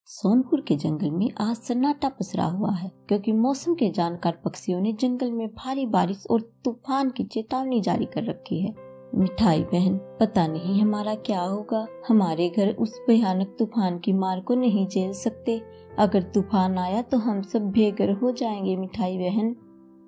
सोनपुर के जंगल में आज सन्नाटा पसरा हुआ है क्योंकि मौसम के जानकार पक्षियों ने जंगल में भारी बारिश और तूफान की चेतावनी जारी कर रखी है। मिठाई बहन, पता नहीं हमारा क्या होगा। हमारे घर उस भयानक तूफान की मार को नहीं झेल सकते। अगर तूफान आया तो हम सब बेघर हो जाएंगे। मिठाई बहन,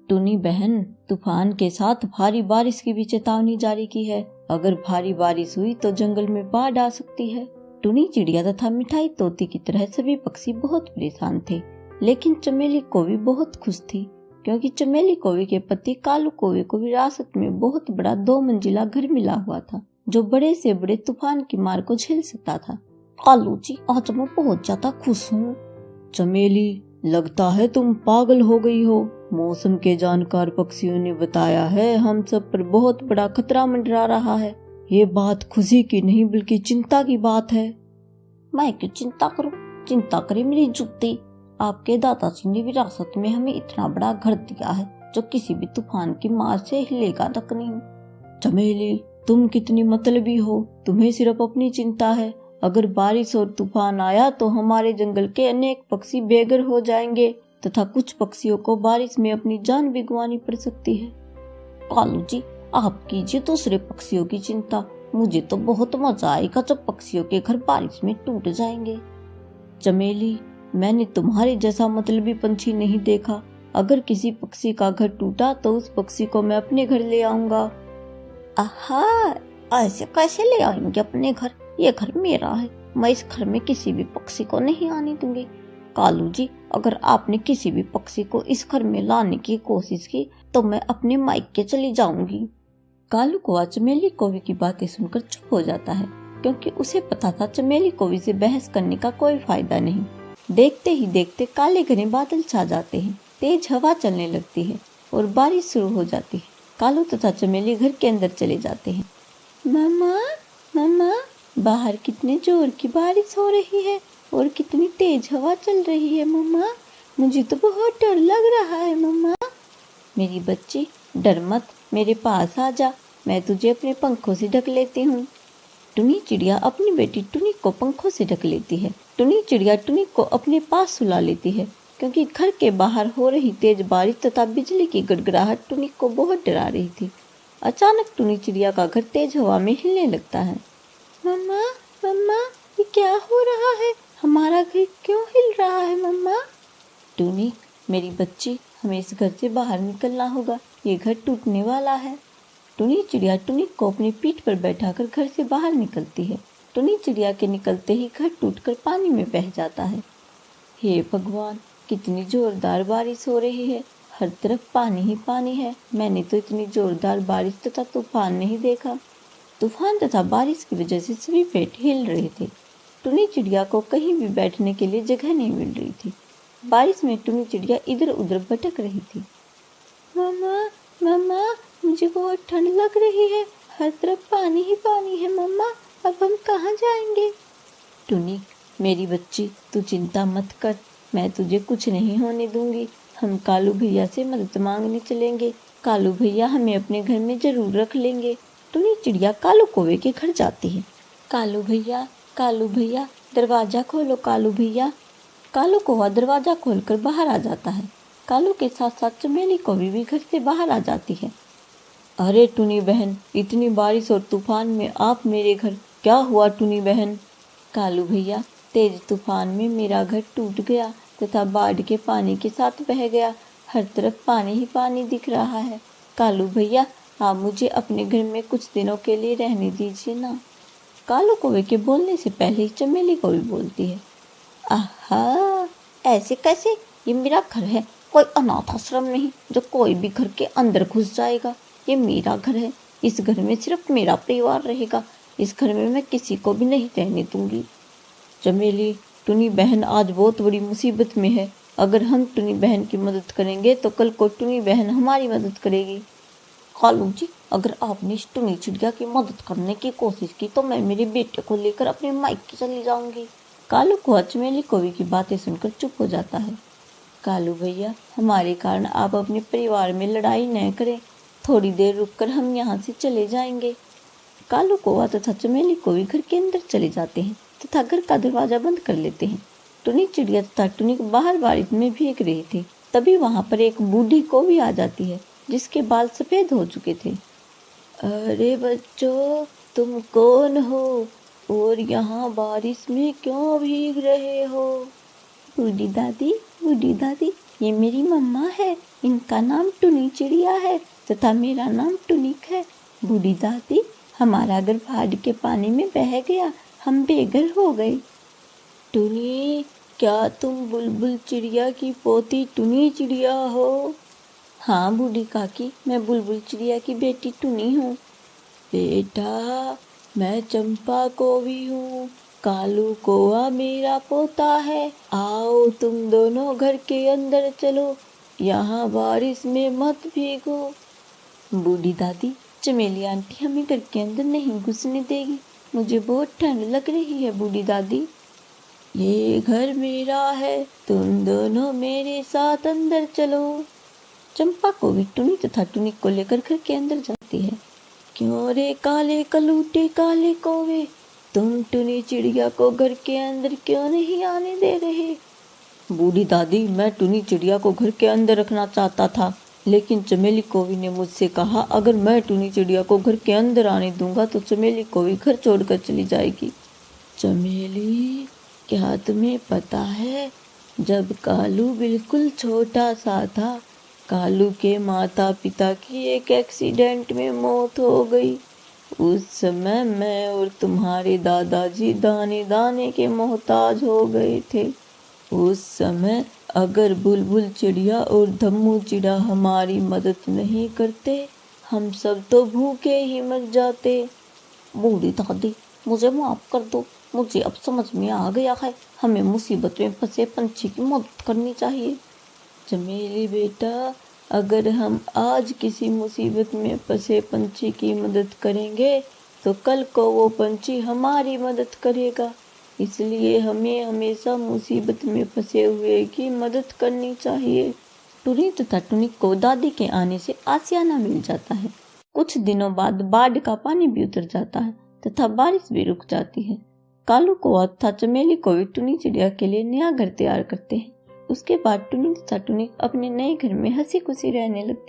टुनी बहन, तूफान के साथ भारी बारिश की भी चेतावनी जारी की है। अगर भारी बारिश हुई तो जंगल में बाढ़ आ सकती है। टुनी चिड़िया तथा मिठाई तोती की तरह सभी पक्षी बहुत परेशान थे, लेकिन चमेली कौवी बहुत खुश थी क्योंकि चमेली कौवी के पति कालू कौवे को विरासत में बहुत बड़ा 2 मंजिला घर मिला हुआ था जो बड़े से बड़े तूफान की मार को झेल सकता था। कालू जी, आज मैं बहुत ज्यादा खुश हूँ। चमेली, लगता है तुम पागल हो गई हो। मौसम के जानकार पक्षियों ने बताया है हम सब पर बहुत बड़ा खतरा मंडरा रहा है। ये बात खुशी की नहीं बल्कि चिंता की बात है। मैं क्यों चिंता करूं? चिंता करे मेरी जुत्ती। आपके दादाजी ने विरासत में हमें इतना बड़ा घर दिया है जो किसी भी तूफान की मार से हिलेगा तक नहीं। चमेली, तुम कितनी मतलबी हो। तुम्हें सिर्फ अपनी चिंता है। अगर बारिश और तूफान आया तो हमारे जंगल के अनेक पक्षी बेघर हो जाएंगे तथा कुछ पक्षियों को बारिश में अपनी जान भी गंवानी पड़ सकती है। कालू जी, आप कीजिए दूसरे पक्षियों की चिंता। मुझे तो बहुत मजा आएगा जब पक्षियों के घर बारिश में टूट जाएंगे। चमेली, मैंने तुम्हारे जैसा मतलबी पंछी नहीं देखा। अगर किसी पक्षी का घर टूटा तो उस पक्षी को मैं अपने घर ले आऊंगा। आहा, ऐसे कैसे ले आएंगे अपने घर? ये घर मेरा है। मैं इस घर में किसी भी पक्षी को नहीं आने दूंगी। कालू जी, अगर आपने किसी भी पक्षी को इस घर में लाने की कोशिश की तो मैं अपने मायके चली जाऊंगी। कालू कौवा चमेली कौवी की बातें सुनकर चुप हो जाता है क्योंकि उसे पता था चमेली कौवी से बहस करने का कोई फायदा नहीं। देखते ही देखते काले घने बादल छा जाते हैं, तेज हवा चलने लगती है और बारिश शुरू हो जाती है। कालू तथा चमेली घर के अंदर चले जाते हैं। मामा, मामा, बाहर कितने जोर की बारिश हो रही है और कितनी तेज हवा चल रही है। मामा, मुझे तो बहुत डर लग रहा है। मामा, मेरी बच्ची, डर मत, मेरे पास आ जा, मैं तुझे अपने पंखों से ढक लेती हूँ। टुनी चिड़िया अपनी बेटी टुनी को पंखों से ढक लेती है। टुनी चिड़िया टुनी को अपने पास सुला लेती है क्योंकि घर के बाहर हो रही तेज बारिश तथा बिजली की गड़गड़ाहट टुनी को बहुत डरा रही थी। अचानक टुनी चिड़िया का घर तेज हवा में हिलने लगता है। मम्मा, मम्मा, ये क्या हो रहा है? हमारा घर क्यों हिल रहा है? मम्मा। टुनी, मेरी बच्ची, हमें इस घर से बाहर निकलना होगा। ये घर टूटने वाला है। टुनी चिड़िया टुनी को अपनी पीठ पर बैठाकर घर से बाहर निकलती है। टुनी चिड़िया के निकलते ही घर टूटकर पानी में बह जाता है। हे भगवान, कितनी जोरदार बारिश हो रही है। हर तरफ पानी ही पानी है। मैंने तो इतनी जोरदार बारिश तथा तूफान नहीं देखा। तूफान तथा बारिश की वजह से सभी पेड़ हिल रहे थे। टुनी चिड़िया को कहीं भी बैठने के लिए जगह नहीं मिल रही थी। बारिश में टुनी चिड़िया इधर उधर भटक रही थी। मम्मा, मम्मा, मुझे बहुत ठंड लग रही है। हर तरफ पानी ही पानी है। मम्मा, अब हम कहाँ जाएंगे? टुनी, मेरी बच्ची, तू चिंता मत कर, मैं तुझे कुछ नहीं होने दूंगी। हम कालू भैया से मदद मांगने चलेंगे। कालू भैया हमें अपने घर में जरूर रख लेंगे। टुनी चिड़िया कालू कौवे के घर जाती है। कालू भैया, कालू भैया, दरवाजा खोलो। कालू भैया। कालू कौवा दरवाजा खोलकर बाहर आ जाता है। कालू के साथ साथ चमेली कौवी भी घर से बाहर आ जाती है। अरे टुनी बहन, इतनी बारिश और तूफान में आप मेरे घर, क्या हुआ टुनी बहन? कालू भैया, तेज तूफान में मेरा घर टूट गया तथा बाढ़ के पानी के साथ बह गया। हर तरफ पानी ही पानी दिख रहा है। कालू भैया, आप मुझे अपने घर में कुछ दिनों के लिए रहने दीजिए ना। कालू कौवे के बोलने से पहले ही चमेली कौवी बोलती है। आहा, ऐसे कैसे? ये मेरा घर है, कोई अनाथ आश्रम नहीं जो कोई भी घर के अंदर घुस जाएगा। ये मेरा घर है। इस घर में सिर्फ मेरा परिवार रहेगा। इस घर में मैं किसी को भी नहीं रहने दूंगी। चमेली, टुनी बहन आज बहुत बड़ी मुसीबत में है। अगर हम टुनी बहन की मदद करेंगे तो कल को टुनी बहन हमारी मदद करेगी। कालू जी, अगर आपने इस टुनी चिड़िया की मदद करने की कोशिश की तो मैं मेरे बेटे को लेकर अपने मायके चली जाऊंगी। कालू कौवा चमेली कौवी की बातें सुनकर चुप हो जाता है। कालू भैया, हमारे कारण आप अपने परिवार में लड़ाई न करें। थोड़ी देर रुककर हम यहाँ से चले जाएंगे। कालू कौवा तथा चमेली कौवी घर के अंदर चले जाते हैं तथा घर का दरवाजा बंद कर लेते हैं। टुनी चिड़िया तथा टुनिक बाहर बारिश में भीग रही थी। तभी वहां पर एक बूढ़ी कौवी आ जाती है जिसके बाल सफेद हो चुके थे। अरे बच्चों, तुम कौन हो और यहाँ बारिश में क्यों भीग रहे हो? बूढ़ी दादी, ये मेरी मम्मा है। इनका नाम टुनी चिड़िया है तथा मेरा नाम टुनिक है। बूढ़ी दादी, हमारा घर बाढ़ के पानी में बह गया, हम बेघर हो गए। टुनी, क्या तुम बुलबुल चिड़िया की पोती टुनी चिड़िया हो? हाँ बूढ़ी काकी, मैं बुलबुल चिड़िया की बेटी टुनी हूँ। बेटा, मैं चंपा कौवी हूँ। कालू कौवा मेरा पोता है। आओ तुम दोनों घर के अंदर चलो, यहाँ बारिश में मत भीगो। बूढ़ी दादी, चमेली आंटी हमें घर के अंदर नहीं घुसने देगी, मुझे बहुत ठंड लग रही है। बूढ़ी दादी, ये घर मेरा है, तुम दोनों मेरे साथ अंदर चलो। चंपा कौवी टुनी तथा टुनिक को लेकर घर के अंदर जाती है। क्यों रे काले कलूटे काले कौवे, तुम टुनी चिड़िया को घर के अंदर क्यों नहीं आने दे रहे? बूढ़ी दादी, मैं टुनी चिड़िया को घर के अंदर रखना चाहता था, लेकिन चमेली कौवी ने मुझसे कहा अगर मैं टुनी चिड़िया को घर के अंदर आने दूंगा तो चमेली कौवी घर छोड़कर चली जाएगी। चमेली, क्या तुम्हें पता है, जब कालू बिल्कुल छोटा सा था, कालू के माता पिता की एक एक्सीडेंट में मौत हो गई। उस समय मैं और तुम्हारे दादाजी दाने दाने के मोहताज हो गए थे। उस समय अगर बुलबुल चिड़िया और धम्मू चिड़ा हमारी मदद नहीं करते, हम सब तो भूखे ही मर जाते। बूढ़ी दादी, मुझे माफ कर दो, मुझे अब समझ में आ गया है, हमें मुसीबत में फंसे पंछी की मदद करनी चाहिए। चमेली बेटा, अगर हम आज किसी मुसीबत में फंसे पंछी की मदद करेंगे तो कल को वो पंछी हमारी मदद करेगा। इसलिए हमें हमेशा मुसीबत में फंसे हुए की मदद करनी चाहिए। टुनी तथा टुनिक को दादी के आने से आसियाना मिल जाता है। कुछ दिनों बाद बाढ़ का पानी भी उतर जाता है तथा बारिश भी रुक जाती है। कालू कौवा तथा चमेली कौवी टुनी चिड़िया के लिए नया घर तैयार करते हैं। उसके बाद टुनी तथा टुनिक अपने नए घर में हंसी खुशी रहने लगते।